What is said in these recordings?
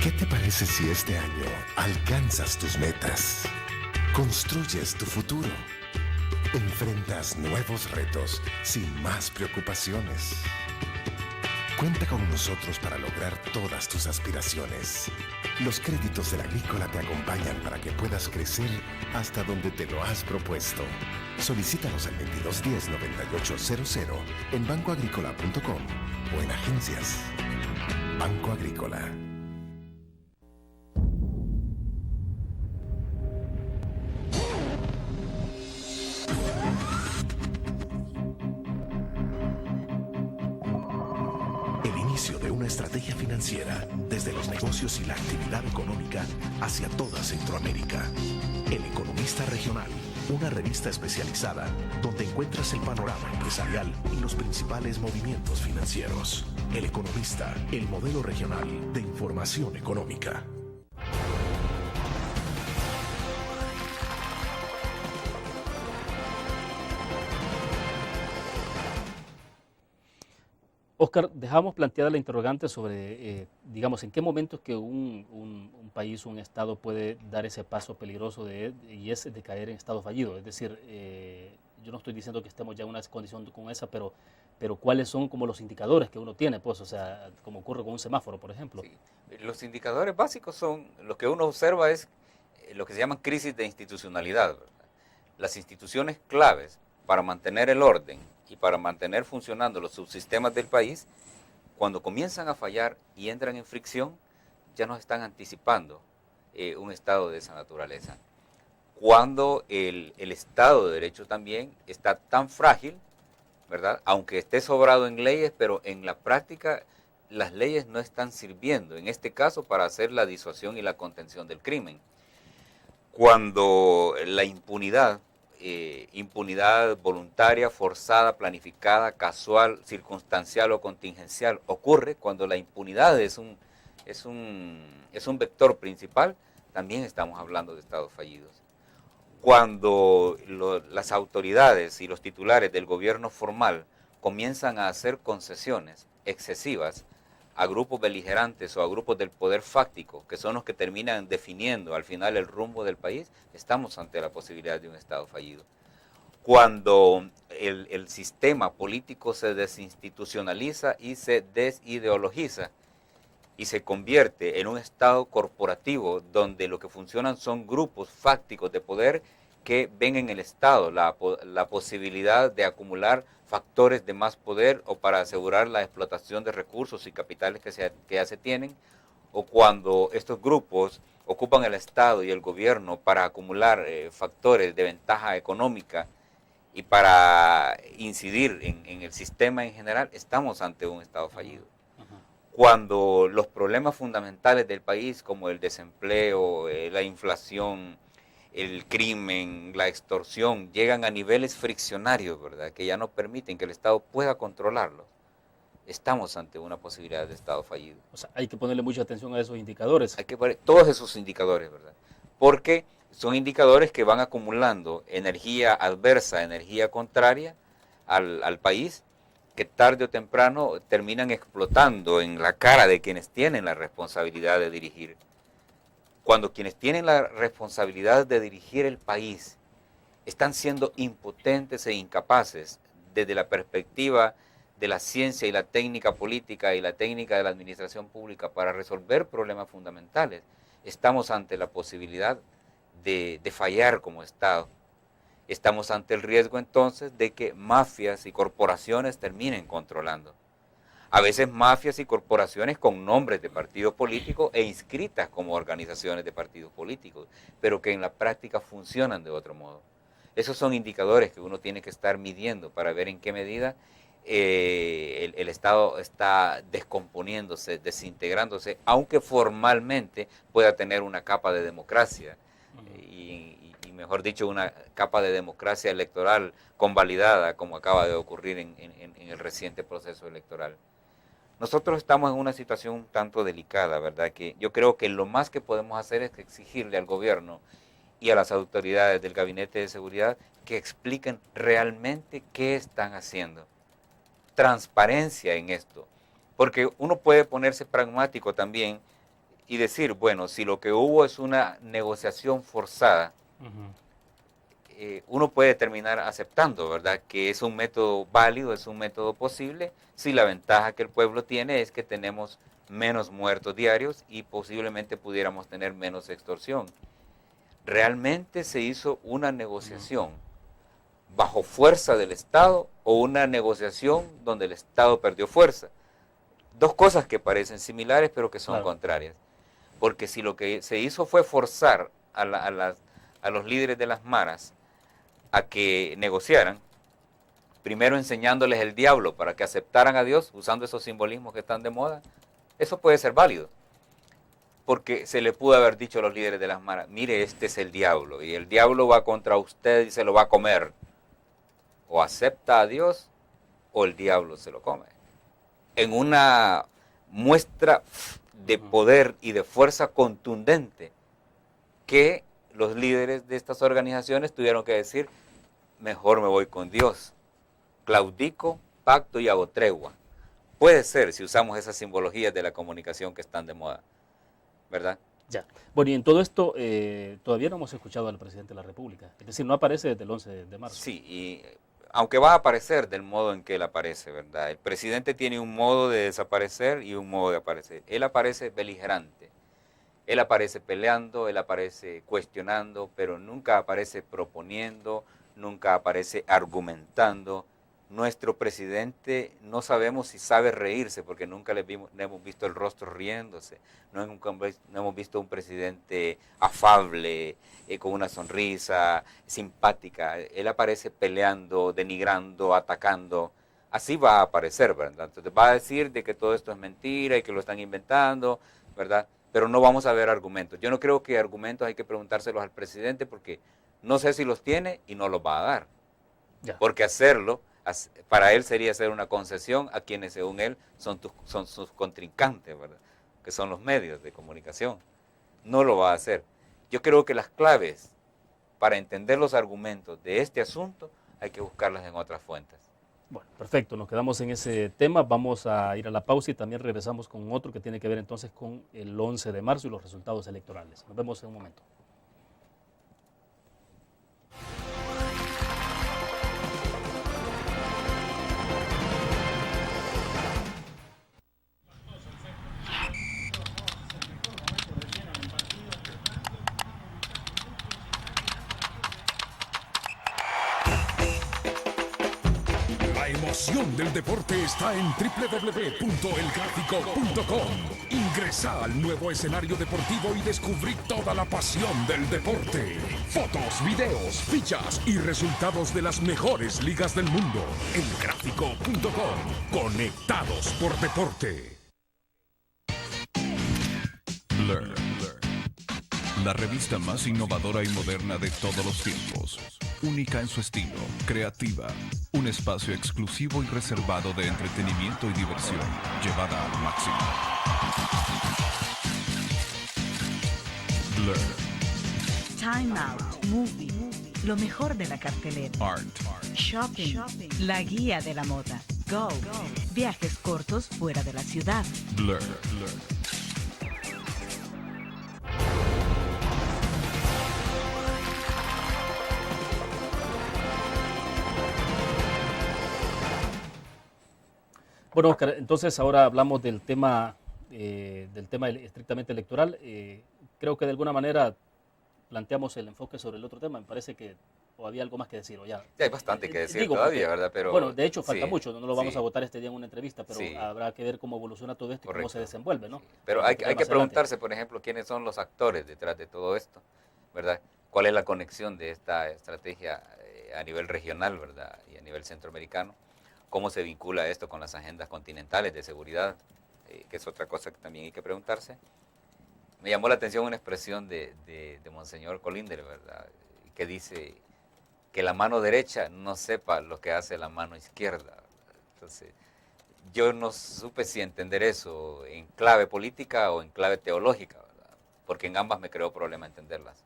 ¿Qué te parece si este año alcanzas tus metas? Construyes tu futuro. Enfrentas nuevos retos sin más preocupaciones. Cuenta con nosotros para lograr todas tus aspiraciones. Los créditos del Agrícola te acompañan para que puedas crecer hasta donde te lo has propuesto. Solicítalos al 2210-9800 en bancoagrícola.com o en agencias. Banco Agrícola. El inicio de una estrategia financiera desde los negocios y la actividad económica hacia toda Centroamérica. El Economista Regional, una revista especializada donde encuentras el panorama empresarial y los principales movimientos financieros. El Economista, el modelo regional de información económica. Oscar, dejamos planteada la interrogante sobre, digamos, en qué momento es que un país, un Estado puede dar ese paso peligroso y es de caer en estado fallido. Es decir, yo no estoy diciendo que estemos ya en una condición como esa, pero ¿cuáles son como los indicadores que uno tiene? Pues, o sea, como ocurre con un semáforo, por ejemplo. Sí. Los indicadores básicos son, lo que uno observa es lo que se llaman crisis de institucionalidad, ¿verdad? Las instituciones claves para mantener el orden y para mantener funcionando los subsistemas del país, cuando comienzan a fallar y entran en fricción, ya nos están anticipando un estado de esa naturaleza. Cuando el Estado de Derecho también está tan frágil, ¿verdad? Aunque esté sobrado en leyes, pero en la práctica las leyes no están sirviendo, en este caso para hacer la disuasión y la contención del crimen. Cuando la impunidad voluntaria, forzada, planificada, casual, circunstancial o contingencial ocurre, cuando la impunidad es un vector principal, también estamos hablando de estados fallidos. Cuando las autoridades y los titulares del gobierno formal comienzan a hacer concesiones excesivas a grupos beligerantes o a grupos del poder fáctico, que son los que terminan definiendo al final el rumbo del país, estamos ante la posibilidad de un Estado fallido. Cuando el sistema político se desinstitucionaliza y se desideologiza y se convierte en un Estado corporativo donde lo que funcionan son grupos fácticos de poder que ven en el Estado la posibilidad de acumular factores de más poder o para asegurar la explotación de recursos y capitales que ya se tienen, o cuando estos grupos ocupan el Estado y el gobierno para acumular factores de ventaja económica y para incidir en el sistema en general, estamos ante un Estado fallido. Cuando los problemas fundamentales del país, como el desempleo, la inflación, el crimen, la extorsión, llegan a niveles friccionarios, ¿verdad?, que ya no permiten que el Estado pueda controlarlos, estamos ante una posibilidad de Estado fallido. O sea, hay que ponerle mucha atención a esos indicadores. Hay que poner todos esos indicadores, ¿verdad? Porque son indicadores que van acumulando energía adversa, energía contraria al país, que tarde o temprano terminan explotando en la cara de quienes tienen la responsabilidad de dirigir. Cuando quienes tienen la responsabilidad de dirigir el país están siendo impotentes e incapaces desde la perspectiva de la ciencia y la técnica política y la técnica de la administración pública para resolver problemas fundamentales, estamos ante la posibilidad de fallar como Estado. Estamos ante el riesgo entonces de que mafias y corporaciones terminen controlando. A veces mafias y corporaciones con nombres de partidos políticos e inscritas como organizaciones de partidos políticos, pero que en la práctica funcionan de otro modo. Esos son indicadores que uno tiene que estar midiendo para ver en qué medida el Estado está descomponiéndose, desintegrándose, aunque formalmente pueda tener una capa de democracia y mejor dicho, una capa de democracia electoral convalidada, como acaba de ocurrir en el reciente proceso electoral. Nosotros estamos en una situación un tanto delicada, ¿verdad? Que yo creo que lo más que podemos hacer es exigirle al gobierno y a las autoridades del Gabinete de Seguridad que expliquen realmente qué están haciendo. Transparencia en esto. Porque uno puede ponerse pragmático también y decir, bueno, si lo que hubo es una negociación forzada, uno puede terminar aceptando, ¿verdad? Que es un método válido, es un método posible, si la ventaja que el pueblo tiene es que tenemos menos muertos diarios y posiblemente pudiéramos tener menos extorsión. ¿Realmente se hizo una negociación bajo fuerza del Estado o una negociación donde el Estado perdió fuerza? Dos cosas que parecen similares pero que son contrarias. Porque si lo que se hizo fue forzar a los líderes de las maras a que negociaran, primero enseñándoles el diablo para que aceptaran a Dios, usando esos simbolismos que están de moda, eso puede ser válido. Porque se le pudo haber dicho a los líderes de las maras, mire, este es el diablo, y el diablo va contra usted y se lo va a comer. O acepta a Dios, o el diablo se lo come. En una muestra de poder y de fuerza contundente que los líderes de estas organizaciones tuvieron que decir, mejor me voy con Dios, claudico, pacto y hago tregua. Puede ser si usamos esas simbologías de la comunicación que están de moda, ¿verdad? Ya. Bueno, y en todo esto todavía no hemos escuchado al presidente de la República, es decir, no aparece desde el 11 de marzo. Sí, y aunque va a aparecer del modo en que él aparece, ¿verdad? El presidente tiene un modo de desaparecer y un modo de aparecer. Él aparece beligerante. Él aparece peleando, él aparece cuestionando, pero nunca aparece proponiendo, nunca aparece argumentando. Nuestro presidente no sabemos si sabe reírse, porque nunca le hemos visto el rostro riéndose. No hemos visto un presidente afable, con una sonrisa, simpática. Él aparece peleando, denigrando, atacando. Así va a aparecer, ¿verdad? Entonces va a decir de que todo esto es mentira y que lo están inventando, ¿verdad? Pero no vamos a ver argumentos. Yo no creo que argumentos hay que preguntárselos al presidente porque no sé si los tiene y no los va a dar. Ya. Porque hacerlo, para él sería hacer una concesión a quienes según él son sus contrincantes, ¿verdad? Que son los medios de comunicación. No lo va a hacer. Yo creo que las claves para entender los argumentos de este asunto hay que buscarlas en otras fuentes. Bueno, perfecto, nos quedamos en ese tema, vamos a ir a la pausa y también regresamos con otro que tiene que ver entonces con el 11 de marzo y los resultados electorales. Nos vemos en un momento. La emoción del deporte está en www.elgráfico.com. Ingresa al nuevo escenario deportivo y descubrí toda la pasión del deporte. Fotos, videos, fichas y resultados de las mejores ligas del mundo. Elgráfico.com. Conectados por deporte. Blur. La revista más innovadora y moderna de todos los tiempos. Única en su estilo, creativa. Un espacio exclusivo y reservado de entretenimiento y diversión, llevada al máximo. Blur. Time Out, Movie, lo mejor de la cartelera. Art. Shopping, la guía de la moda. Go, viajes cortos fuera de la ciudad. Blur. Bueno, Oscar, entonces ahora hablamos del tema estrictamente electoral. Creo que de alguna manera planteamos el enfoque sobre el otro tema. Me parece que había algo más que decir. O ya hay bastante que decir todavía, ¿verdad? Pero, bueno, de hecho falta mucho. No lo vamos sí, a votar este día en una entrevista, pero sí, habrá que ver cómo evoluciona todo esto y correcto, cómo se desenvuelve, ¿no? Sí. Pero hay que preguntarse, por ejemplo, quiénes son los actores detrás de todo esto, ¿verdad? ¿Cuál es la conexión de esta estrategia a nivel regional, ¿verdad? Y a nivel centroamericano. ¿Cómo se vincula esto con las agendas continentales de seguridad? Que es otra cosa que también hay que preguntarse. Me llamó la atención una expresión de Monseñor Colíndez, ¿verdad? Que dice que la mano derecha no sepa lo que hace la mano izquierda, ¿verdad? Entonces, yo no supe si entender eso en clave política o en clave teológica, ¿verdad? Porque en ambas me creó problema entenderlas.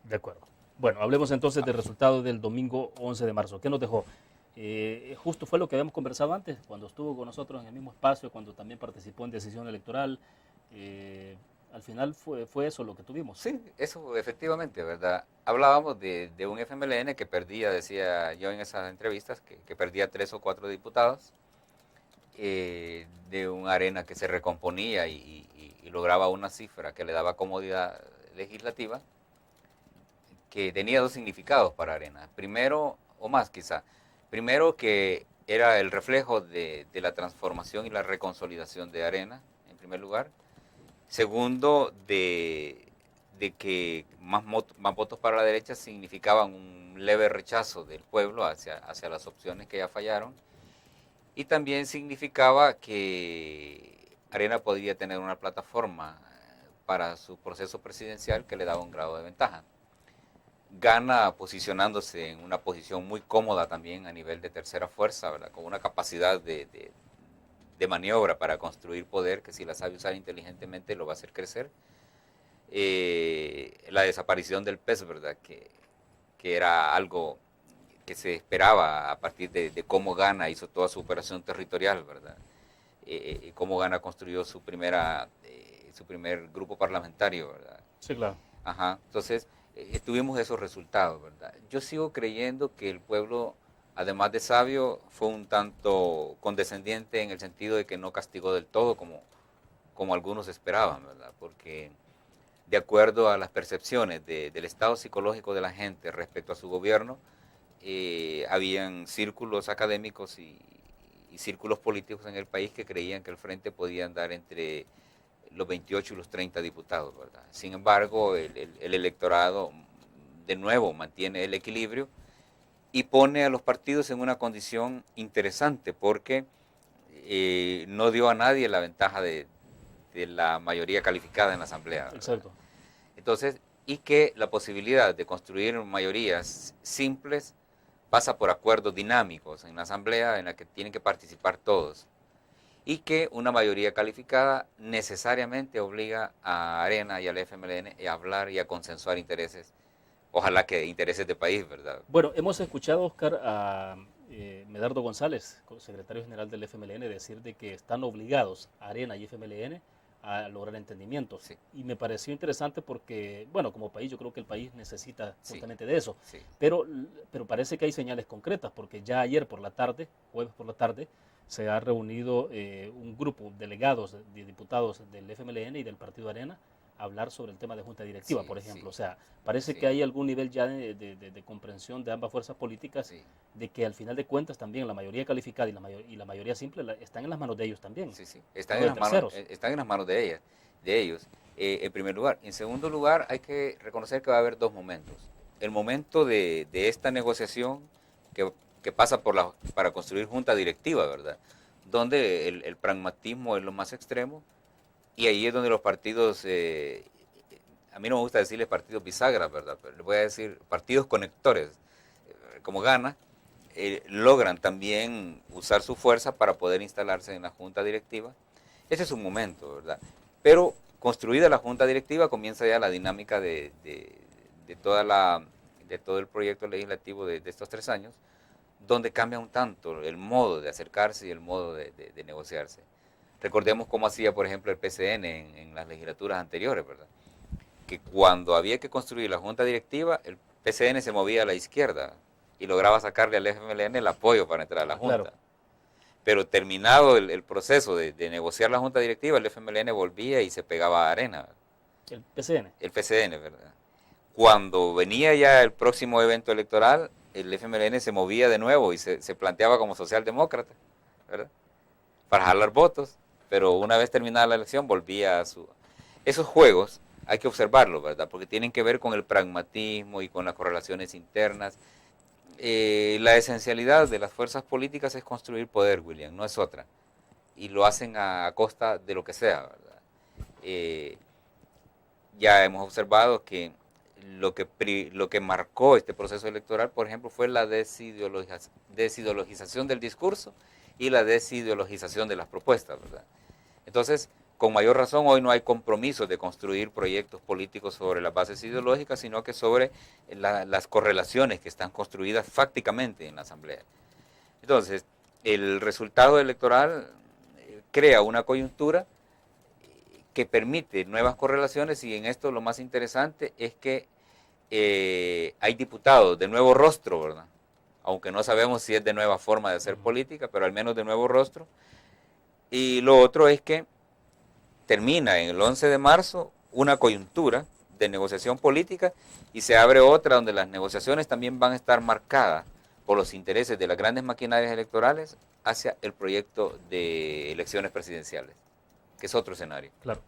De acuerdo. Bueno, hablemos entonces del resultado del domingo 11 de marzo. ¿Qué nos dejó? Justo fue lo que habíamos conversado antes, cuando estuvo con nosotros en el mismo espacio, cuando también participó en decisión electoral. Al final fue eso lo que tuvimos. Sí, eso efectivamente, ¿verdad? Hablábamos de un FMLN que perdía, decía yo en esas entrevistas, que perdía 3 o 4 diputados, de un Arena que se recomponía y lograba una cifra que le daba comodidad legislativa, que tenía 2 significados para Arena. Primero, o más quizá, primero que era el reflejo de la transformación y la reconsolidación de Arena, en primer lugar. Segundo, de que más votos para la derecha significaban un leve rechazo del pueblo hacia las opciones que ya fallaron. Y también significaba que Arena podría tener una plataforma para su proceso presidencial que le daba un grado de ventaja. Gana posicionándose en una posición muy cómoda también a nivel de tercera fuerza, ¿verdad? Con una capacidad de maniobra para construir poder que si la sabe usar inteligentemente lo va a hacer crecer. La desaparición del PES, ¿verdad? Que era algo que se esperaba a partir de cómo Gana hizo toda su operación territorial, ¿verdad? Cómo Gana construyó su primer grupo parlamentario, ¿verdad? Sí, claro. Ajá. Entonces, tuvimos esos resultados, ¿verdad? Yo sigo creyendo que el pueblo, además de sabio, fue un tanto condescendiente en el sentido de que no castigó del todo como algunos esperaban, ¿verdad? Porque de acuerdo a las percepciones del estado psicológico de la gente respecto a su gobierno, habían círculos académicos y círculos políticos en el país que creían que el Frente podía andar entre los 28 y los 30 diputados, ¿verdad? Sin embargo, el electorado de nuevo mantiene el equilibrio y pone a los partidos en una condición interesante porque no dio a nadie la ventaja de la mayoría calificada en la Asamblea, ¿verdad? Exacto. Entonces, y que la posibilidad de construir mayorías simples pasa por acuerdos dinámicos en la Asamblea en la que tienen que participar todos. Y que una mayoría calificada necesariamente obliga a Arena y al FMLN a hablar y a consensuar intereses, ojalá que intereses de país, ¿verdad? Bueno, hemos escuchado, Oscar, a Medardo González, secretario general del FMLN, decir de que están obligados Arena y FMLN a lograr entendimientos. Sí. Y me pareció interesante porque, bueno, como país, yo creo que el país necesita Sí. justamente de eso. Sí. Pero parece que hay señales concretas, porque ya ayer por la tarde, jueves por la tarde, se ha reunido un grupo, delegados de diputados del FMLN y del Partido Arena, a hablar sobre el tema de junta directiva, Sí, por ejemplo. sí. O sea, parece Sí. que hay algún nivel ya de comprensión de ambas fuerzas políticas, Sí. de que al final de cuentas también la mayoría calificada y la mayoría simple están en las manos de ellos también. Sí, sí. Están No en de las manos, terceros. están en las manos de ellos, en primer lugar. En segundo lugar, hay que reconocer que va a haber 2 momentos. El momento de esta negociación que pasa para construir junta directiva, ¿verdad? Donde el pragmatismo es lo más extremo y ahí es donde los partidos, a mí no me gusta decirles partidos bisagras, ¿verdad? Pero les voy a decir partidos conectores, como Gana, logran también usar su fuerza para poder instalarse en la junta directiva. Ese es un momento, ¿verdad? Pero construida la junta directiva comienza ya la dinámica de todo el proyecto legislativo de estos 3 años, donde cambia un tanto el modo de acercarse y el modo de negociarse. Recordemos cómo hacía, por ejemplo, el PCN en las legislaturas anteriores, ¿verdad? Que cuando había que construir la junta directiva, el PCN se movía a la izquierda y lograba sacarle al FMLN el apoyo para entrar a la junta. Claro. Pero terminado el proceso de negociar la junta directiva, el FMLN volvía y se pegaba a Arena. El PCN. El PCN, ¿verdad? Cuando venía ya el próximo evento electoral, el FMLN se movía de nuevo y se planteaba como socialdemócrata, ¿verdad? Para jalar votos, pero una vez terminada la elección volvía a su... Esos juegos hay que observarlos, ¿verdad? Porque tienen que ver con el pragmatismo y con las correlaciones internas. La esencialidad de las fuerzas políticas es construir poder, William, no es otra. Y lo hacen a costa de lo que sea, ¿verdad? Ya hemos observado que lo que marcó este proceso electoral, por ejemplo, fue la desideologización del discurso y la desideologización de las propuestas, ¿verdad? Entonces, con mayor razón, hoy no hay compromiso de construir proyectos políticos sobre las bases ideológicas, sino que sobre las correlaciones que están construidas fácticamente en la Asamblea. Entonces, el resultado electoral crea una coyuntura que permite nuevas correlaciones, y en esto lo más interesante es que hay diputados de nuevo rostro, ¿verdad? Aunque no sabemos si es de nueva forma de hacer política, pero al menos de nuevo rostro. Y lo otro es que termina en el 11 de marzo una coyuntura de negociación política y se abre otra donde las negociaciones también van a estar marcadas por los intereses de las grandes maquinarias electorales hacia el proyecto de elecciones presidenciales, que es otro escenario. Claro.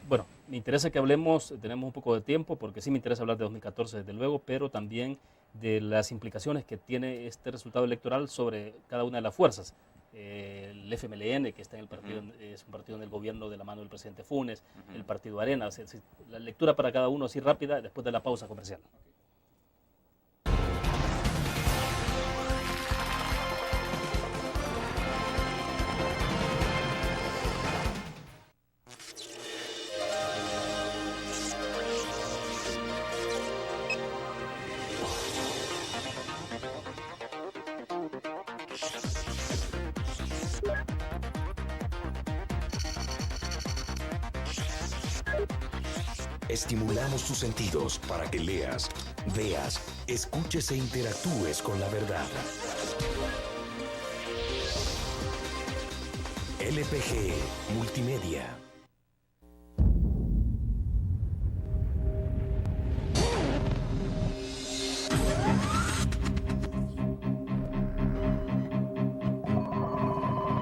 Bueno, me interesa que hablemos, tenemos un poco de tiempo, porque sí me interesa hablar de 2014 desde luego, pero también de las implicaciones que tiene este resultado electoral sobre cada una de las fuerzas. El FMLN, que está en el partido, es un partido en el gobierno de la mano del presidente Funes, el partido Arena, o sea, la lectura para cada uno así rápida después de la pausa comercial. Estimulamos tus sentidos para que leas, veas, escuches e interactúes con la verdad. LPG Multimedia.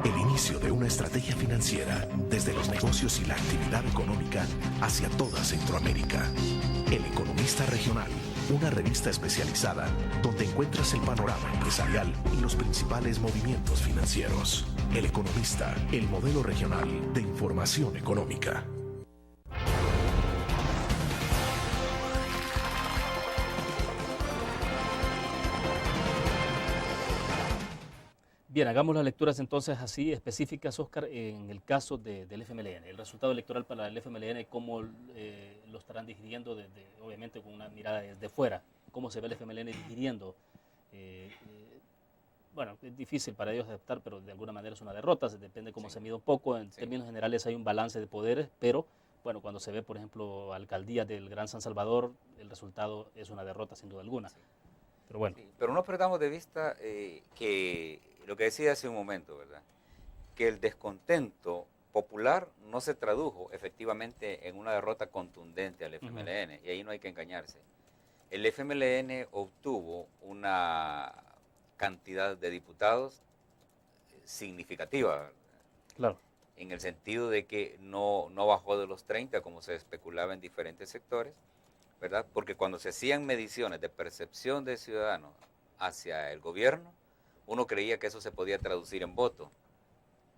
El inicio de una estrategia financiera desde los negocios y la actividad económica hacia toda Centroamérica. El Economista Regional, una revista especializada donde encuentras el panorama empresarial y los principales movimientos financieros. El Economista, el modelo regional de información económica. Bien, hagamos las lecturas entonces así específicas, Oscar, en el caso del FMLN. El resultado electoral para el FMLN, ¿cómo lo estarán digiriendo? Obviamente con una mirada desde fuera. ¿Cómo se ve el FMLN digiriendo? Bueno, es difícil para ellos aceptar, pero de alguna manera es una derrota, depende cómo se mide un poco. En términos generales hay un balance de poderes, pero bueno, cuando se ve, por ejemplo, alcaldía del Gran San Salvador, el resultado es una derrota sin duda alguna. Pero bueno. Sí, pero no perdamos de vista que lo que decía hace un momento, ¿verdad? Que el descontento popular no se tradujo efectivamente en una derrota contundente al FMLN, y ahí no hay que engañarse. El FMLN obtuvo una cantidad de diputados significativa, ¿verdad? Claro. En el sentido de que no bajó de los 30 como se especulaba en diferentes sectores, ¿verdad? Porque cuando se hacían mediciones de percepción de ciudadanos hacia el gobierno, uno creía que eso se podía traducir en voto,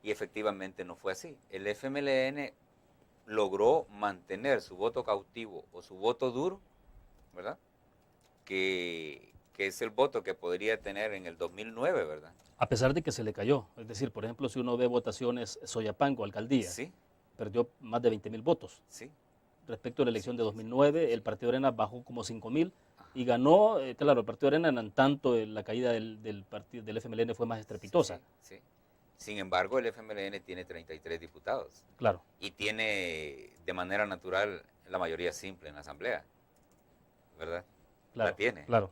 y efectivamente no fue así. El FMLN logró mantener su voto cautivo o su voto duro, ¿verdad? Que es el voto que podría tener en el 2009, ¿verdad? A pesar de que se le cayó. Es decir, por ejemplo, si uno ve votaciones Soyapango, alcaldía, Sí, perdió más de 20,000 votos. sí. Respecto a la elección de 2009, el Partido Arena bajó como 5,000 y ganó, claro, el Partido Arena, en tanto la caída del FMLN fue más estrepitosa. Sí, sí. Sin embargo, el FMLN tiene 33 diputados. Claro. Y tiene de manera natural la mayoría simple en la Asamblea, ¿verdad? Claro, la tiene, claro.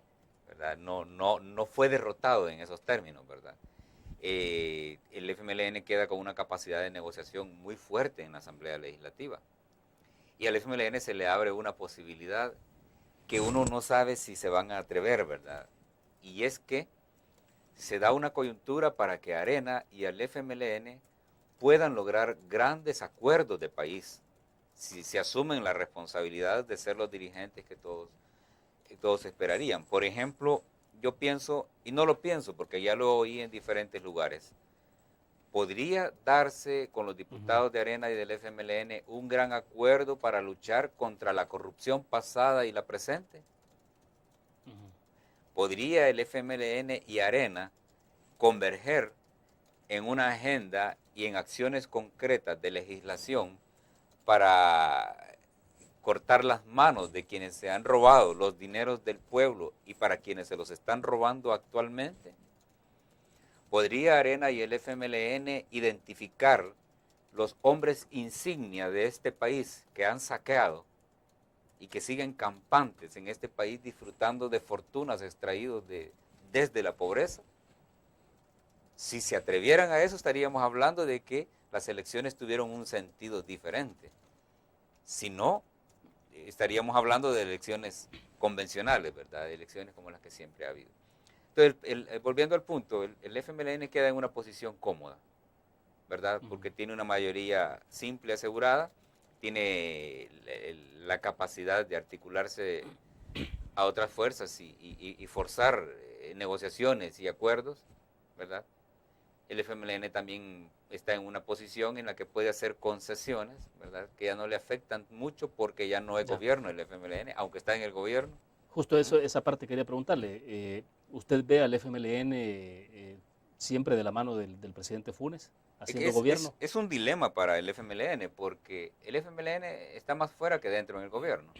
¿verdad? No fue derrotado en esos términos, ¿verdad? El FMLN queda con una capacidad de negociación muy fuerte en la Asamblea Legislativa. Y al FMLN se le abre una posibilidad que uno no sabe si se van a atrever, ¿verdad? Y es que se da una coyuntura para que Arena y el FMLN puedan lograr grandes acuerdos de país, si se asumen la responsabilidad de ser los dirigentes que todos esperarían. Por ejemplo, yo pienso, y no lo pienso porque ya lo oí en diferentes lugares, podría darse con los diputados de Arena y del FMLN un gran acuerdo para luchar contra la corrupción pasada y la presente. ¿Podría el FMLN y Arena converger en una agenda y en acciones concretas de legislación para cortar las manos de quienes se han robado los dineros del pueblo y para quienes se los están robando actualmente? ¿Podría Arena y el FMLN identificar los hombres insignia de este país que han saqueado y que siguen campantes en este país disfrutando de fortunas extraídas desde la pobreza, si se atrevieran a eso estaríamos hablando de que las elecciones tuvieron un sentido diferente. Si no, estaríamos hablando de elecciones convencionales, ¿verdad? De elecciones como las que siempre ha habido. Entonces, volviendo al punto, el FMLN queda en una posición cómoda, ¿verdad? Porque tiene una mayoría simple asegurada, tiene la capacidad de articularse a otras fuerzas y forzar negociaciones y acuerdos, ¿verdad? El FMLN también está en una posición en la que puede hacer concesiones, ¿verdad? Que ya no le afectan mucho porque ya no es gobierno el FMLN, aunque está en el gobierno. Justo esa parte quería preguntarle. ¿Usted ve al FMLN siempre de la mano del presidente Funes haciendo gobierno? Es un dilema para el FMLN porque el FMLN está más fuera que dentro en el gobierno,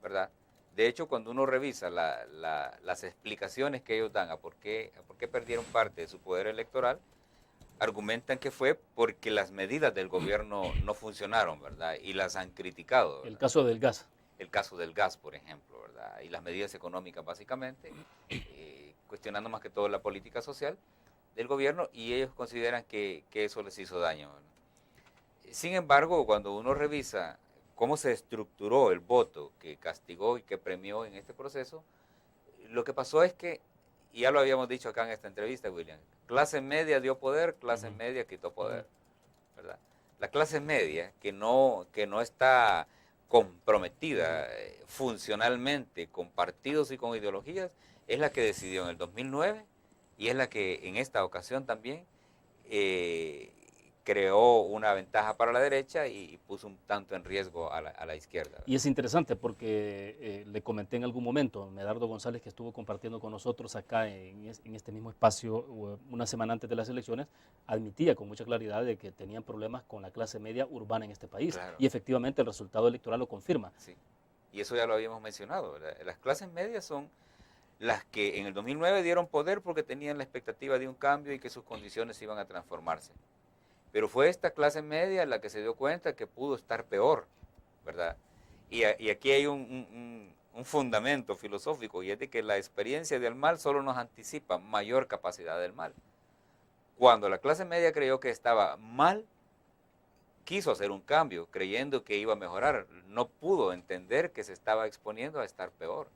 ¿verdad? De hecho, cuando uno revisa las explicaciones que ellos dan a por qué perdieron parte de su poder electoral, argumentan que fue porque las medidas del gobierno no funcionaron, ¿verdad? Y las han criticado, ¿verdad? El caso del gas. El caso del gas, por ejemplo, ¿verdad? Y las medidas económicas, básicamente, cuestionando más que todo la política social del gobierno, y ellos consideran que eso les hizo daño, ¿verdad? Sin embargo, cuando uno revisa cómo se estructuró el voto que castigó y que premió en este proceso, lo que pasó es que, y ya lo habíamos dicho acá en esta entrevista, William, clase media dio poder, clase media quitó poder, ¿verdad? La clase media, que no está comprometida funcionalmente con partidos y con ideologías, es la que decidió en el 2009 y es la que en esta ocasión también creó una ventaja para la derecha y puso un tanto en riesgo a la izquierda. Y es interesante porque le comenté en algún momento, Medardo González, que estuvo compartiendo con nosotros acá en este mismo espacio una semana antes de las elecciones, admitía con mucha claridad de que tenían problemas con la clase media urbana en este país. Claro. Y efectivamente el resultado electoral lo confirma. Sí, y eso ya lo habíamos mencionado, ¿verdad? Las clases medias son las que en el 2009 dieron poder porque tenían la expectativa de un cambio y que sus condiciones iban a transformarse. Pero fue esta clase media la que se dio cuenta que pudo estar peor, ¿verdad? Y aquí hay un fundamento filosófico, y es de que la experiencia del mal solo nos anticipa mayor capacidad del mal. Cuando la clase media creyó que estaba mal, quiso hacer un cambio, creyendo que iba a mejorar. No pudo entender que se estaba exponiendo a estar peor,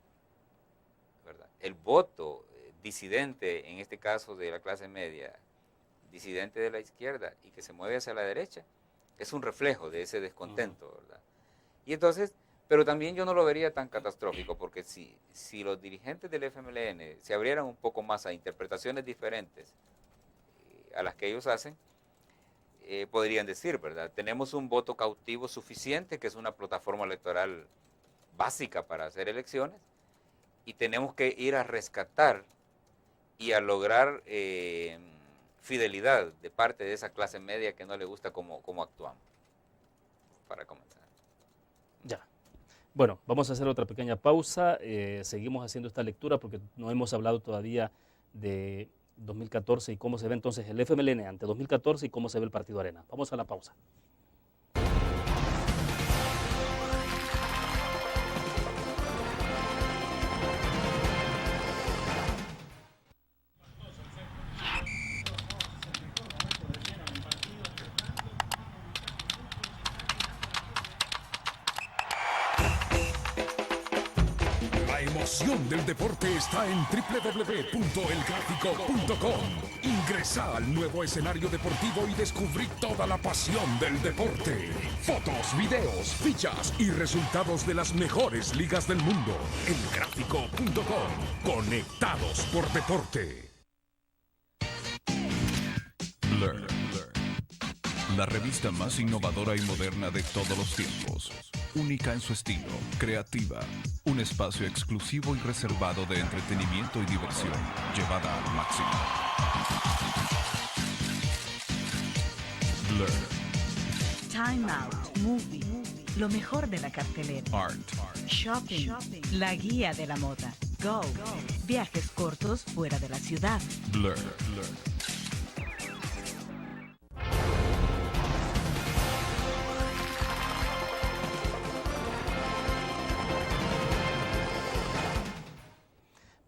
¿verdad? El voto disidente, en este caso de la clase media, disidente de la izquierda y que se mueve hacia la derecha, es un reflejo de ese descontento, ¿verdad? Y entonces, pero también yo no lo vería tan catastrófico, porque si los dirigentes del FMLN se abrieran un poco más a interpretaciones diferentes a las que ellos hacen, podrían decir, ¿verdad? Tenemos un voto cautivo suficiente, que es una plataforma electoral básica para hacer elecciones, y tenemos que ir a rescatar y a lograr fidelidad de parte de esa clase media que no le gusta cómo actuamos, para comenzar. Ya. Bueno, vamos a hacer otra pequeña pausa. Seguimos haciendo esta lectura porque no hemos hablado todavía de 2014 y cómo se ve entonces el FMLN ante 2014 y cómo se ve el Partido Arena. Vamos a la pausa. La emoción del deporte está en www.elgráfico.com. Ingresa al nuevo escenario deportivo y descubrí toda la pasión del deporte. Fotos, videos, fichas y resultados de las mejores ligas del mundo. Elgráfico.com. Conectados por deporte. Blur. La revista más innovadora y moderna de todos los tiempos. Única en su estilo, creativa. Un espacio exclusivo y reservado de entretenimiento y diversión, llevada al máximo. Blur. Time Out, Movie, lo mejor de la cartelera. Art. Shopping, la guía de la moda. Go, viajes cortos fuera de la ciudad.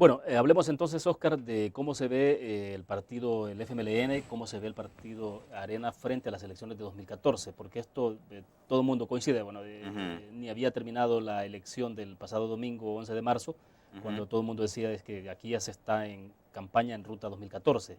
Bueno, hablemos entonces, Oscar, de cómo se ve el partido, el FMLN, cómo se ve el partido Arena frente a las elecciones de 2014, porque esto todo el mundo coincide, bueno, ni había terminado la elección del pasado domingo 11 de marzo, cuando todo el mundo decía es que aquí ya se está en campaña en ruta 2014.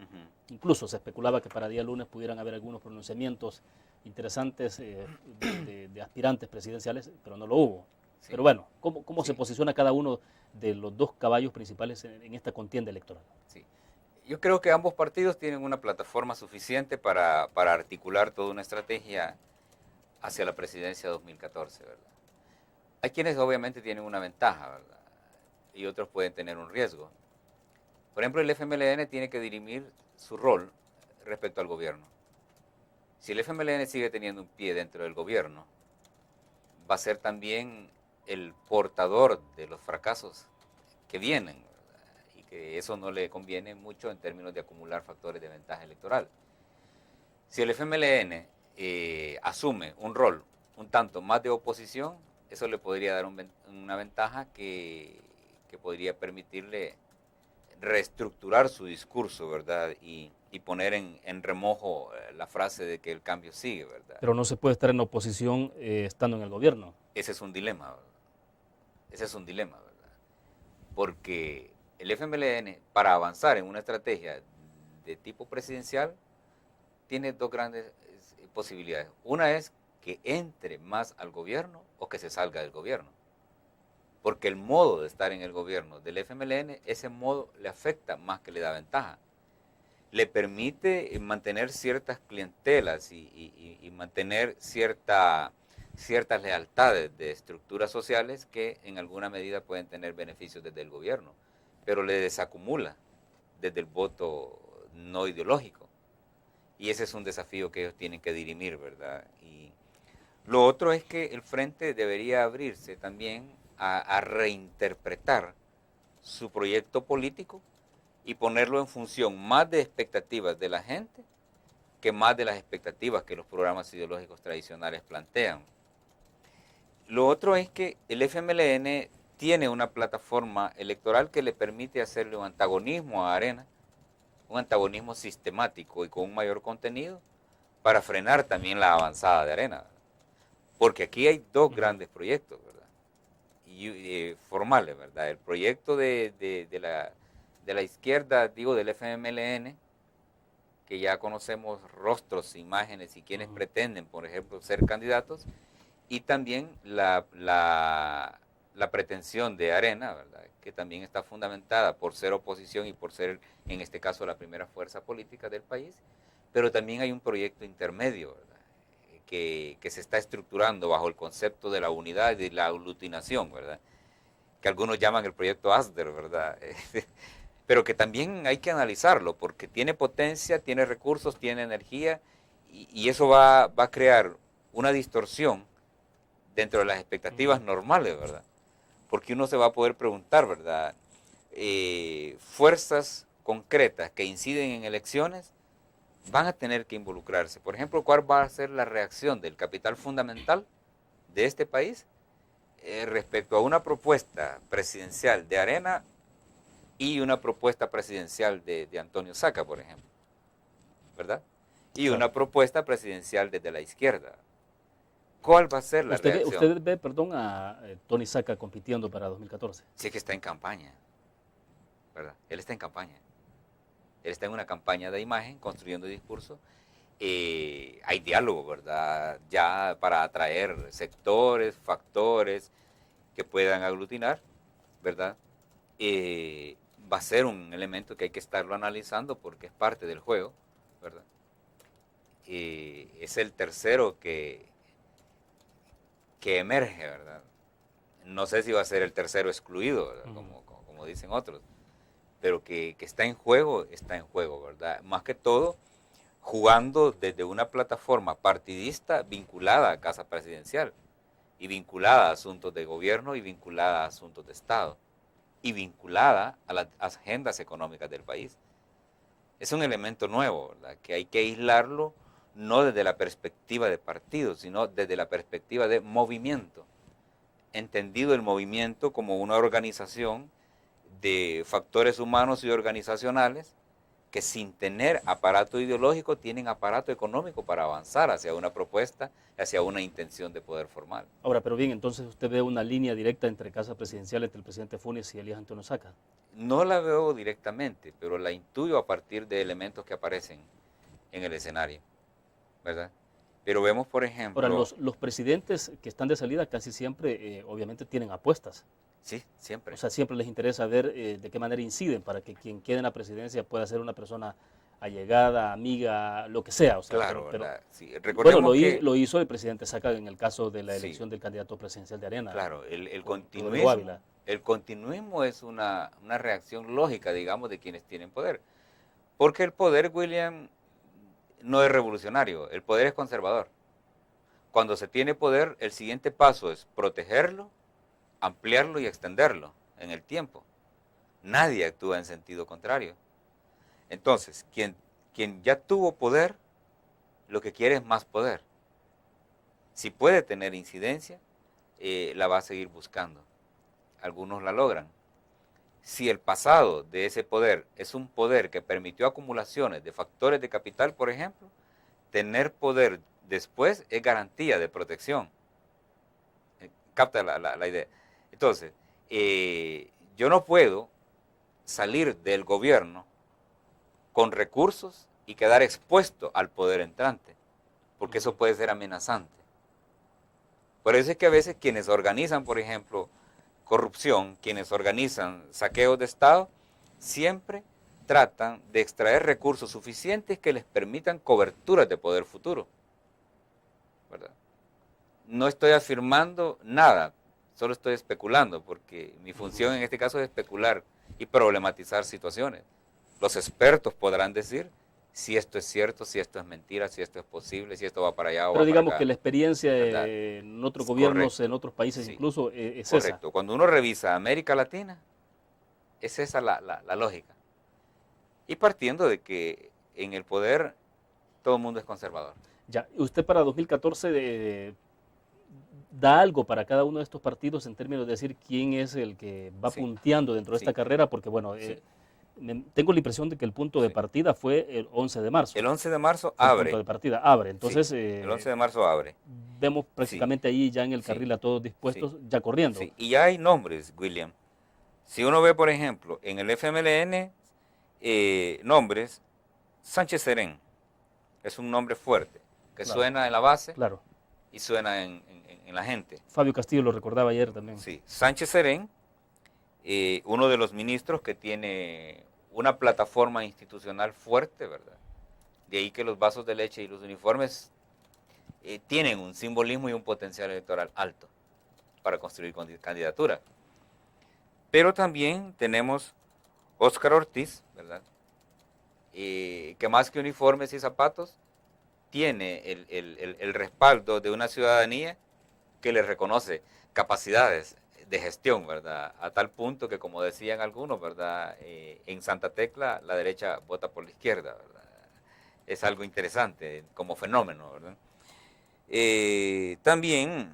Incluso se especulaba que para día lunes pudieran haber algunos pronunciamientos interesantes de aspirantes presidenciales, pero no lo hubo. Sí. Pero bueno, ¿cómo se posiciona cada uno de los dos caballos principales en esta contienda electoral? Sí. Yo creo que ambos partidos tienen una plataforma suficiente para articular toda una estrategia hacia la presidencia 2014, ¿verdad? Hay quienes obviamente tienen una ventaja, ¿verdad? Y otros pueden tener un riesgo. Por ejemplo, el FMLN tiene que dirimir su rol respecto al gobierno. Si el FMLN sigue teniendo un pie dentro del gobierno, va a ser también el portador de los fracasos que vienen, ¿verdad? Y que eso no le conviene mucho en términos de acumular factores de ventaja electoral. Si el FMLN asume un rol un tanto más de oposición, eso le podría dar una ventaja que podría permitirle reestructurar su discurso, ¿verdad? Y poner en remojo la frase de que el cambio sigue, ¿verdad? Pero no se puede estar en oposición estando en el gobierno. Ese es un dilema, ¿verdad? Ese es un dilema, ¿verdad? Porque el FMLN, para avanzar en una estrategia de tipo presidencial, tiene dos grandes posibilidades. Una es que entre más al gobierno o que se salga del gobierno. Porque el modo de estar en el gobierno del FMLN, ese modo le afecta más que le da ventaja. Le permite mantener ciertas clientelas y mantener ciertas lealtades de estructuras sociales que en alguna medida pueden tener beneficios desde el gobierno, pero le desacumula desde el voto no ideológico. Y ese es un desafío que ellos tienen que dirimir, ¿verdad? Y lo otro es que el frente debería abrirse también a reinterpretar su proyecto político y ponerlo en función más de expectativas de la gente que más de las expectativas que los programas ideológicos tradicionales plantean. Lo otro es que el FMLN tiene una plataforma electoral que le permite hacerle un antagonismo a Arena, un antagonismo sistemático y con un mayor contenido para frenar también la avanzada de Arena. Porque aquí hay dos grandes proyectos, ¿verdad? Formales, ¿verdad? El proyecto de la izquierda, digo, del FMLN, que ya conocemos rostros, imágenes y quienes pretenden, por ejemplo, ser candidatos, y también la pretensión de Arena, ¿verdad? Que también está fundamentada por ser oposición y por ser, en este caso, la primera fuerza política del país, pero también hay un proyecto intermedio, ¿verdad? Que se está estructurando bajo el concepto de la unidad y de la aglutinación, ¿verdad? Que algunos llaman el proyecto ASDER, ¿verdad? Pero que también hay que analizarlo, porque tiene potencia, tiene recursos, tiene energía, y eso va a crear una distorsión dentro de las expectativas normales, ¿verdad? Porque uno se va a poder preguntar, ¿verdad? Fuerzas concretas que inciden en elecciones van a tener que involucrarse. Por ejemplo, ¿cuál va a ser la reacción del capital fundamental de este país respecto a una propuesta presidencial de Arena y una propuesta presidencial de Antonio Saca, por ejemplo? ¿Verdad? Y claro, una propuesta presidencial desde la izquierda. ¿Cuál va a ser la reacción? ¿Usted ve, perdón, a Tony Saca compitiendo para 2014? Sí, que está en campaña, ¿verdad? Él está en campaña. Él está en una campaña de imagen, construyendo discurso. Hay diálogo, ¿verdad? Ya para atraer sectores, factores que puedan aglutinar, ¿verdad? Va a ser un elemento que hay que estarlo analizando porque es parte del juego, ¿verdad? Es el tercero que emerge, ¿verdad? No sé si va a ser el tercero excluido, ¿verdad? Como dicen otros, pero que está en juego, ¿verdad? Más que todo, jugando desde una plataforma partidista vinculada a Casa Presidencial, y vinculada a asuntos de gobierno, y vinculada a asuntos de Estado, y vinculada a las agendas económicas del país. Es un elemento nuevo, ¿verdad? Que hay que aislarlo, no desde la perspectiva de partido, sino desde la perspectiva de movimiento. Entendido el movimiento como una organización de factores humanos y organizacionales que sin tener aparato ideológico tienen aparato económico para avanzar hacia una propuesta, hacia una intención de poder formal. Ahora, pero bien, entonces usted ve una línea directa entre Casa Presidencial, entre el presidente Funes y Elías Antonio Saca. No la veo directamente, pero la intuyo a partir de elementos que aparecen en el escenario, ¿verdad? Pero vemos, por ejemplo... Ahora, los presidentes que están de salida casi siempre, obviamente, tienen apuestas. Sí, siempre. O sea, siempre les interesa ver de qué manera inciden para que quien quede en la presidencia pueda ser una persona allegada, amiga, lo que sea. O sea, claro, pero sí. Recordemos bueno, que... lo hizo el presidente Saca en el caso de la Sí. elección del candidato presidencial de Arena. Claro, el Rodrigo continuismo, Ávila. el continuismo es una reacción lógica, digamos, de quienes tienen poder. Porque el poder, William, no es revolucionario, el poder es conservador. Cuando se tiene poder, el siguiente paso es protegerlo, ampliarlo y extenderlo en el tiempo. Nadie actúa en sentido contrario. Entonces, quien ya tuvo poder, lo que quiere es más poder. Si puede tener incidencia, la va a seguir buscando. Algunos la logran. Si el pasado de ese poder es un poder que permitió acumulaciones de factores de capital, por ejemplo, tener poder después es garantía de protección. Capta la idea. Entonces, yo no puedo salir del gobierno con recursos y quedar expuesto al poder entrante, porque eso puede ser amenazante. Por eso es que a veces quienes organizan, por ejemplo, corrupción, quienes organizan saqueos de Estado, siempre tratan de extraer recursos suficientes que les permitan coberturas de poder futuro, ¿verdad? No estoy afirmando nada, solo estoy especulando, porque mi función en este caso es especular y problematizar situaciones. Los expertos podrán decir si esto es cierto, si esto es mentira, si esto es posible, si esto va para allá o Pero va digamos para acá. que la experiencia ¿Verdad? en otros Es gobiernos, correcto. en otros países Sí. incluso, es Correcto. esa. Cuando uno revisa América Latina, es esa la lógica. Y partiendo de que en el poder todo el mundo es conservador. Ya, usted para 2014 da algo para cada uno de estos partidos en términos de decir quién es el que va Sí. punteando dentro de Sí. esta carrera, porque bueno, Sí. tengo la impresión de que el punto de Sí. partida fue el 11 de marzo. El 11 de marzo Fue el abre. punto de partida abre. Sí, Entonces, el 11 de marzo abre. vemos prácticamente ahí ya en el Sí. carril a todos dispuestos, Sí. ya corriendo. Sí, y ya hay nombres, William. Si uno ve, por ejemplo, en el FMLN, nombres, Sánchez Serén es un nombre fuerte, que Claro. suena en la base Claro. y suena en la gente. Fabio Castillo lo recordaba ayer también. Sí, Sánchez Serén, uno de los ministros que tiene una plataforma institucional fuerte, ¿verdad? De ahí que los vasos de leche y los uniformes tienen un simbolismo y un potencial electoral alto para construir candidaturas. Pero también tenemos Óscar Ortiz, ¿verdad? Que más que uniformes y zapatos, tiene el respaldo de una ciudadanía que le reconoce capacidades de gestión, ¿verdad? A tal punto que, como decían algunos, ¿verdad? En Santa Tecla la derecha vota por la izquierda, ¿verdad? Es algo interesante como fenómeno, ¿verdad? También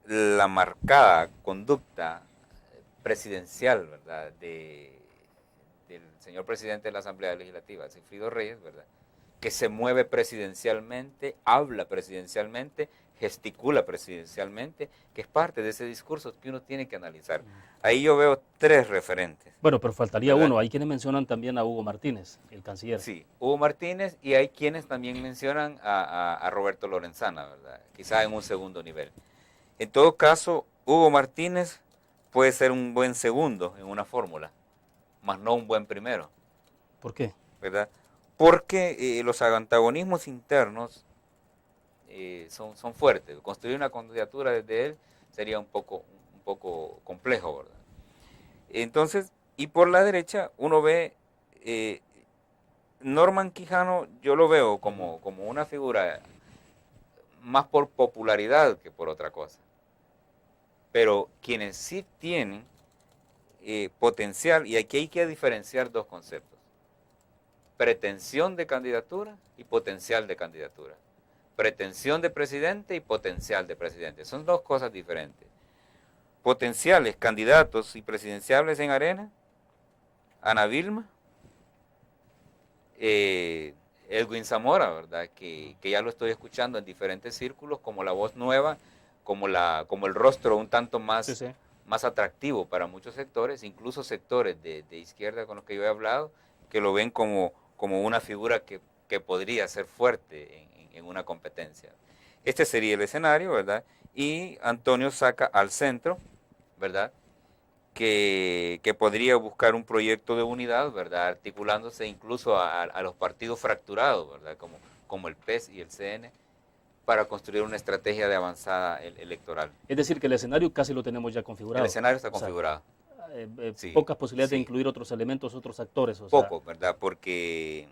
la marcada conducta presidencial, ¿verdad? Del señor presidente de la Asamblea Legislativa, Sigfrido Reyes, ¿verdad? Que se mueve presidencialmente, habla presidencialmente, gesticula presidencialmente, que es parte de ese discurso que uno tiene que analizar. Ahí yo veo tres referentes. Bueno, pero faltaría ¿Verdad? uno. Hay quienes mencionan también a Hugo Martínez, el canciller. Sí, Hugo Martínez, y hay quienes también mencionan a Roberto Lorenzana, ¿verdad? Quizá en un segundo nivel. En todo caso, Hugo Martínez puede ser un buen segundo en una fórmula, más no un buen primero, ¿Por qué? ¿verdad? Porque los antagonismos internos son fuertes. Construir una candidatura desde él sería un poco complejo, ¿verdad? Entonces, y por la derecha uno ve Norman Quijano, yo lo veo como una figura más por popularidad que por otra cosa. Pero quienes sí tienen potencial, y aquí hay que diferenciar dos conceptos: pretensión de candidatura y potencial de candidatura. Pretensión de presidente y potencial de presidente. Son dos cosas diferentes. potenciales candidatos y presidenciables en Arena: Ana Vilma, Edwin Zamora, ¿verdad? Que ya lo estoy escuchando en diferentes círculos como la voz nueva, como el rostro un tanto más, Sí, sí. más atractivo para muchos sectores, incluso sectores de izquierda con los que yo he hablado, que lo ven como una figura que podría ser fuerte en una competencia. Este sería el escenario, ¿verdad? Y Antonio saca al centro, ¿verdad? Que podría buscar un proyecto de unidad, ¿verdad? Articulándose incluso a los partidos fracturados, ¿verdad? Como el PES y el CN, para construir una estrategia de avanzada electoral. Es decir, que el escenario casi lo tenemos ya configurado. El escenario está O sea, configurado. Sí, pocas posibilidades de sí. incluir otros elementos, otros actores. O sea, Poco, ¿verdad? Porque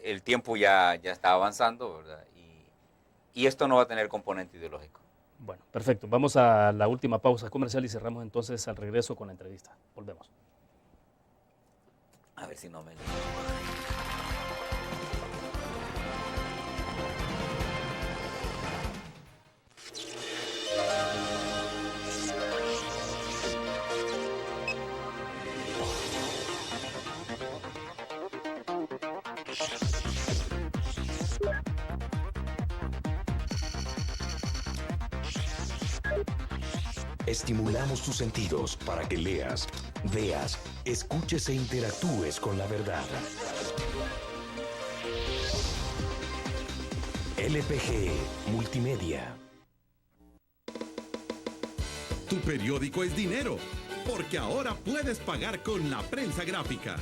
el tiempo ya está avanzando, ¿verdad? Y esto no va a tener componente ideológico. bueno, perfecto. Vamos a la última pausa comercial y cerramos entonces al regreso con la entrevista. Volvemos. A ver si no me... Estimulamos tus sentidos para que leas, veas, escuches e interactúes con la verdad. LPG Multimedia. Tu periódico es dinero, porque ahora puedes pagar con la prensa gráfica.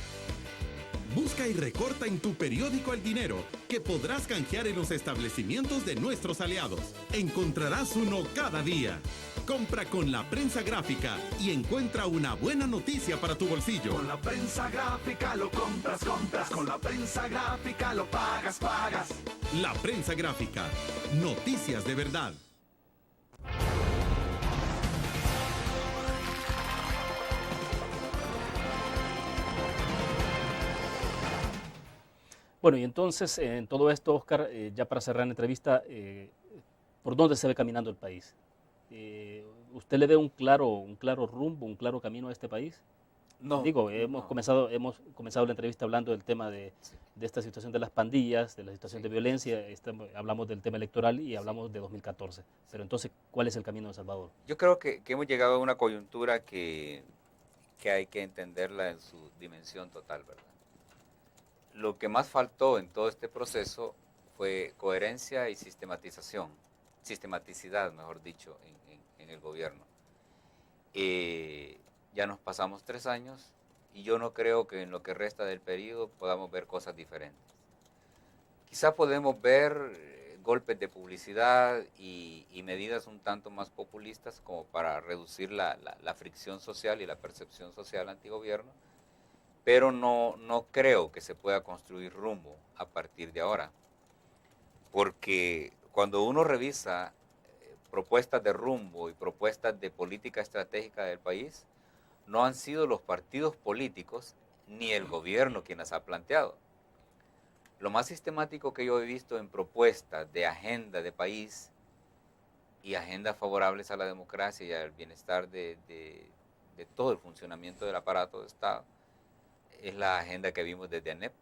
Busca y recorta en tu periódico el dinero, que podrás canjear en los establecimientos de nuestros aliados. Encontrarás uno cada día. Compra con la prensa gráfica y encuentra una buena noticia para tu bolsillo. Con la prensa gráfica lo compras. Con la prensa gráfica lo pagas. La prensa gráfica. Noticias de verdad. Bueno, y entonces, en todo esto, Oscar, ya para cerrar la entrevista, ¿por dónde se ve caminando el país? ¿Usted le ve un claro rumbo, un claro camino a este país? No. Digo, hemos comenzado la entrevista hablando del tema de esta situación de las pandillas, de la situación de violencia, hablamos del tema electoral y hablamos de 2014. Pero entonces, ¿cuál es el camino de Salvador? Yo creo que hemos llegado a una coyuntura que hay que entenderla en su dimensión total, ¿verdad? Lo que más faltó en todo este proceso fue coherencia y sistematicidad, mejor dicho, en el gobierno. Ya nos pasamos 3 años y yo no creo que en lo que resta del periodo podamos ver cosas diferentes. Quizá podemos ver golpes de publicidad y medidas un tanto más populistas como para reducir la fricción social y la percepción social antigobierno, pero no creo que se pueda construir rumbo a partir de ahora, porque cuando uno revisa propuestas de rumbo y propuestas de política estratégica del país, no han sido los partidos políticos ni el gobierno quien las ha planteado. Lo más sistemático que yo he visto en propuestas de agenda de país y agendas favorables a la democracia y al bienestar de todo el funcionamiento del aparato de Estado es la agenda que vimos desde ANEP,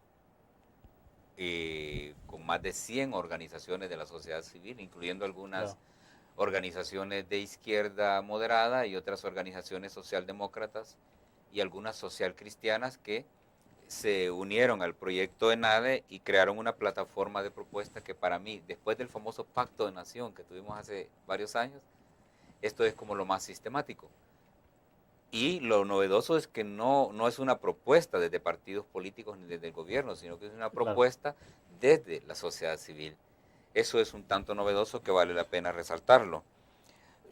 con más de 100 organizaciones de la sociedad civil, incluyendo algunas organizaciones de izquierda moderada y otras organizaciones socialdemócratas y algunas socialcristianas que se unieron al proyecto ENADE y crearon una plataforma de propuesta que para mí, después del famoso Pacto de Nación que tuvimos hace varios años, esto es como lo más sistemático. Y lo novedoso es que no es una propuesta desde partidos políticos ni desde el gobierno, sino que es una propuesta desde la sociedad civil. Eso es un tanto novedoso que vale la pena resaltarlo.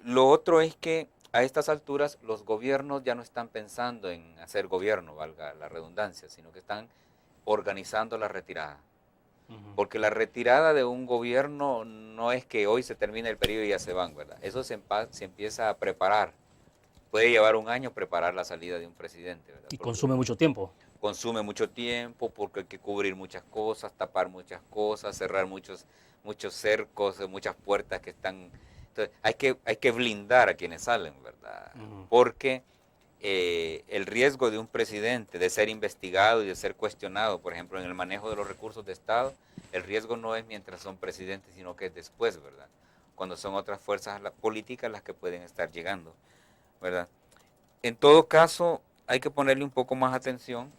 Lo otro es que a estas alturas los gobiernos ya no están pensando en hacer gobierno, valga la redundancia, sino que están organizando la retirada. Porque la retirada de un gobierno no es que hoy se termine el periodo y ya se van, ¿verdad? Eso se empieza a preparar. Puede llevar un año preparar la salida de un presidente, ¿verdad? Y consume mucho tiempo. Consume mucho tiempo porque hay que cubrir muchas cosas, tapar muchas cosas, cerrar muchos cercos, muchas puertas que están... Entonces, hay que blindar a quienes salen, ¿verdad? Porque el riesgo de un presidente de ser investigado y de ser cuestionado, por ejemplo, en el manejo de los recursos de Estado, el riesgo no es mientras son presidentes, sino que es después, ¿verdad? Cuando son otras fuerzas políticas las que pueden estar llegando, ¿verdad? En todo caso, hay que ponerle un poco más atención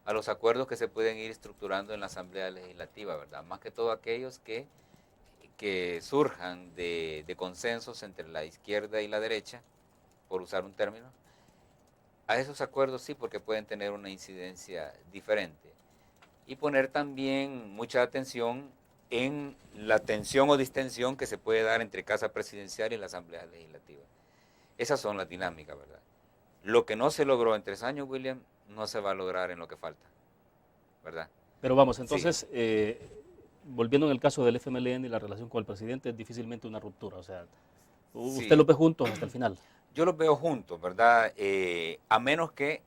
a los acuerdos que se pueden ir estructurando en la Asamblea Legislativa, ¿verdad? Más que todo aquellos que surjan de consensos entre la izquierda y la derecha, por usar un término. A esos acuerdos sí, porque pueden tener una incidencia diferente. Y poner también mucha atención en la tensión o distensión que se puede dar entre Casa Presidencial y la Asamblea Legislativa. Esas son las dinámicas, ¿verdad? Lo que no se logró en 3 años, William, no se va a lograr en lo que falta, ¿verdad? Pero vamos, entonces, volviendo en el caso del FMLN y la relación con el presidente, es difícilmente una ruptura, o sea, usted lo ve juntos hasta el final. Yo los veo juntos, ¿verdad? A menos que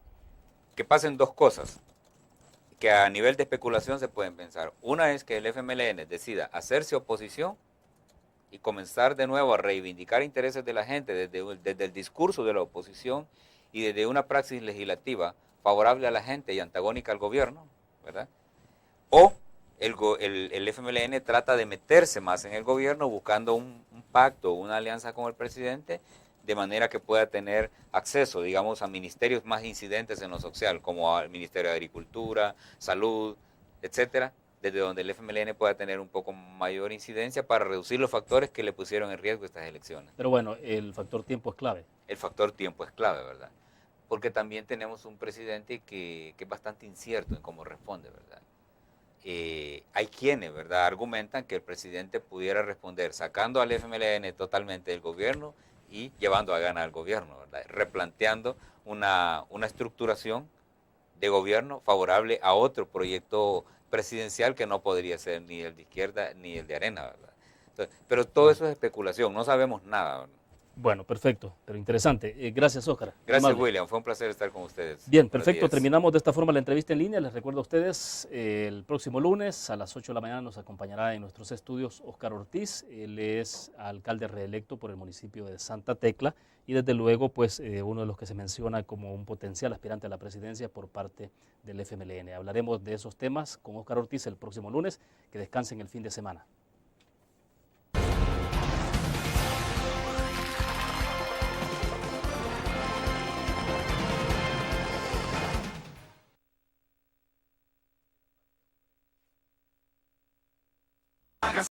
pasen 2 cosas que a nivel de especulación se pueden pensar. Una es que el FMLN decida hacerse oposición y comenzar de nuevo a reivindicar intereses de la gente desde el discurso de la oposición y desde una praxis legislativa favorable a la gente y antagónica al gobierno, ¿verdad? O el FMLN trata de meterse más en el gobierno buscando un pacto, una alianza con el presidente, de manera que pueda tener acceso, digamos, a ministerios más incidentes en lo social, como al Ministerio de Agricultura, Salud, etcétera, desde donde el FMLN pueda tener un poco mayor incidencia para reducir los factores que le pusieron en riesgo estas elecciones. Pero bueno, el factor tiempo es clave. El factor tiempo es clave, ¿verdad? Porque también tenemos un presidente que es bastante incierto en cómo responde, ¿verdad? Hay quienes, ¿verdad?, argumentan que el presidente pudiera responder sacando al FMLN totalmente del gobierno y llevando a ganar al gobierno, ¿verdad? Replanteando una estructuración de gobierno favorable a otro proyecto presidencial que no podría ser ni el de izquierda ni el de Arena, ¿verdad? Entonces, pero todo eso es especulación, no sabemos nada, ¿verdad? Bueno, perfecto, pero interesante. Gracias, Óscar. Gracias, Amable. William. Fue un placer estar con ustedes. Bien, perfecto. Terminamos de esta forma la entrevista en línea. Les recuerdo a ustedes, el próximo lunes a las 8 de la mañana nos acompañará en nuestros estudios Óscar Ortiz. Él es alcalde reelecto por el municipio de Santa Tecla y desde luego pues uno de los que se menciona como un potencial aspirante a la presidencia por parte del FMLN. Hablaremos de esos temas con Óscar Ortiz el próximo lunes. Que descansen el fin de semana.